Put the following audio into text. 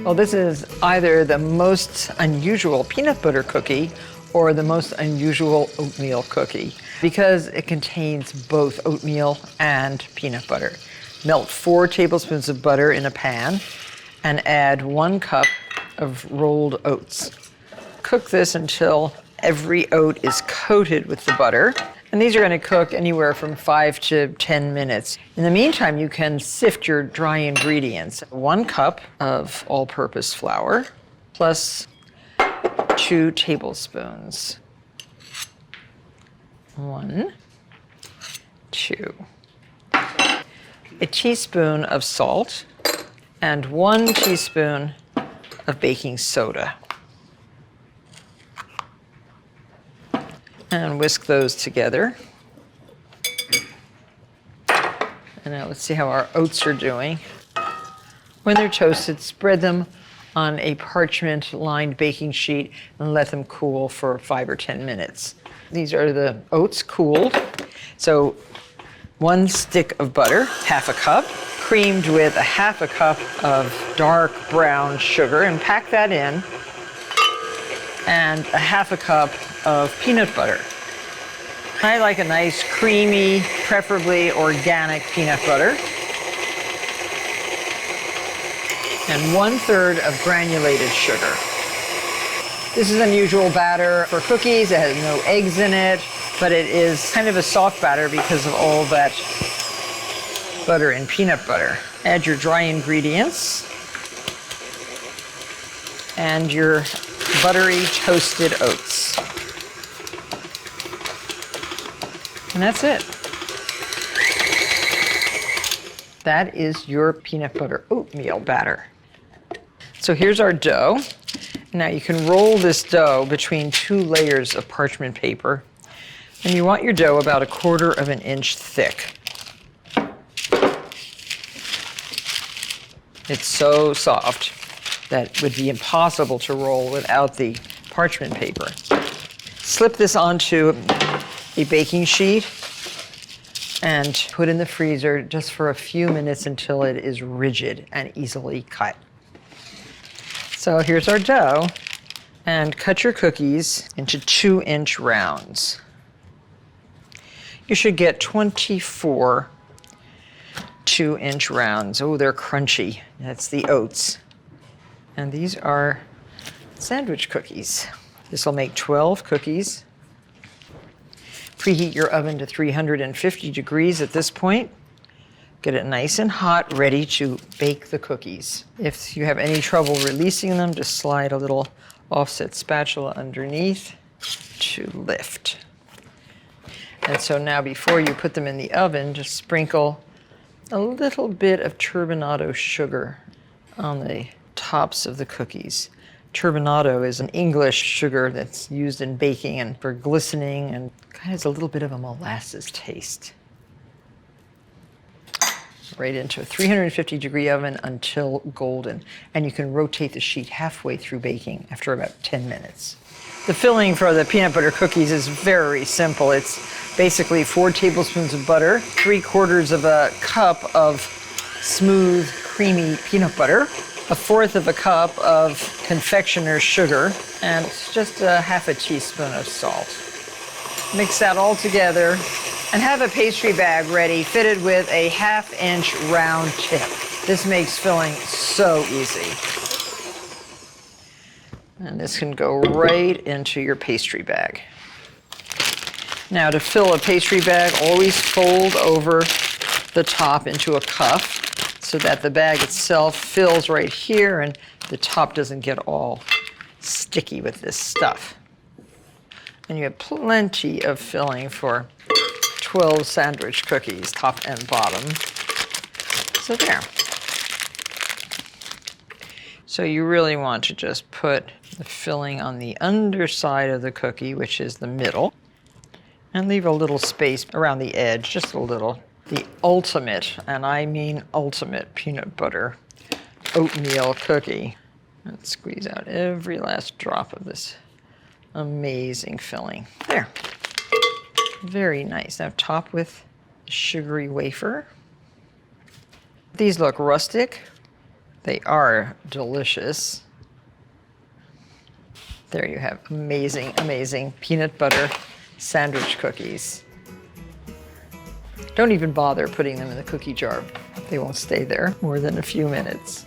Well, this is either the most unusual peanut butter cookie or the most unusual oatmeal cookie because it contains both oatmeal and peanut butter. Melt 4 tablespoons of butter in a pan and add 1 cup of rolled oats. Cook this until every oat is coated with the butter. And these are going to cook anywhere from 5 to 10 minutes. In the meantime, you can sift your dry ingredients. 1 cup of all-purpose flour plus 2 tablespoons. 1, 2. A teaspoon of salt and 1 teaspoon of baking soda. And whisk those together. And now let's see how our oats are doing. When they're toasted, spread them on a parchment-lined baking sheet and let them cool for 5 or 10 minutes. These are the oats cooled. So 1 stick of butter, ½ a cup, creamed with ½ a cup of dark brown sugar, and pack that in, and ½ a cup of peanut butter. I like a nice creamy, preferably organic peanut butter. And 1/3 of granulated sugar. This is unusual batter for cookies. It has no eggs in it, but it is kind of a soft batter because of all that butter and peanut butter. Add your dry ingredients and your buttery toasted oats. And that's it. That is your peanut butter oatmeal batter. So here's our dough. Now you can roll this dough between 2 layers of parchment paper. And you want your dough about 1/4 inch thick. It's so soft that it would be impossible to roll without the parchment paper. Slip this onto a baking sheet and put in the freezer just for a few minutes until it is rigid and easily cut. So here's our dough, and cut your cookies into 2-inch rounds. You should get 24 2-inch rounds. Oh, they're crunchy. That's the oats. And these are sandwich cookies. This will make 12 cookies. Preheat your oven to 350 degrees at this point. Get it nice and hot, ready to bake the cookies. If you have any trouble releasing them, just slide a little offset spatula underneath to lift. And so now before you put them in the oven, just sprinkle a little bit of turbinado sugar on the tops of the cookies. Turbinado is an English sugar that's used in baking and for glistening, and kind of has a little bit of a molasses taste. Right into a 350-degree oven until golden. And you can rotate the sheet halfway through baking after about 10 minutes. The filling for the peanut butter cookies is very simple. It's basically 4 tablespoons of butter, 3/4 of a cup of smooth, creamy peanut butter, 1/4 of a cup of confectioner's sugar, and just a ½ a teaspoon of salt. Mix that all together and have a pastry bag ready, fitted with a ½ inch round tip. This makes filling so easy. And this can go right into your pastry bag. Now to fill a pastry bag, always fold over the top into a cuff so that the bag itself fills right here and the top doesn't get all sticky with this stuff. And you have plenty of filling for 12 sandwich cookies, top and bottom. So there. So you really want to just put the filling on the underside of the cookie, which is the middle, and leave a little space around the edge, just a little. The ultimate, and I mean ultimate, peanut butter oatmeal cookie. And squeeze out every last drop of this amazing filling. There. Very nice. Now top with sugary wafer. These look rustic. They are delicious. There you have amazing, amazing peanut butter sandwich cookies. Don't even bother putting them in the cookie jar. They won't stay there more than a few minutes.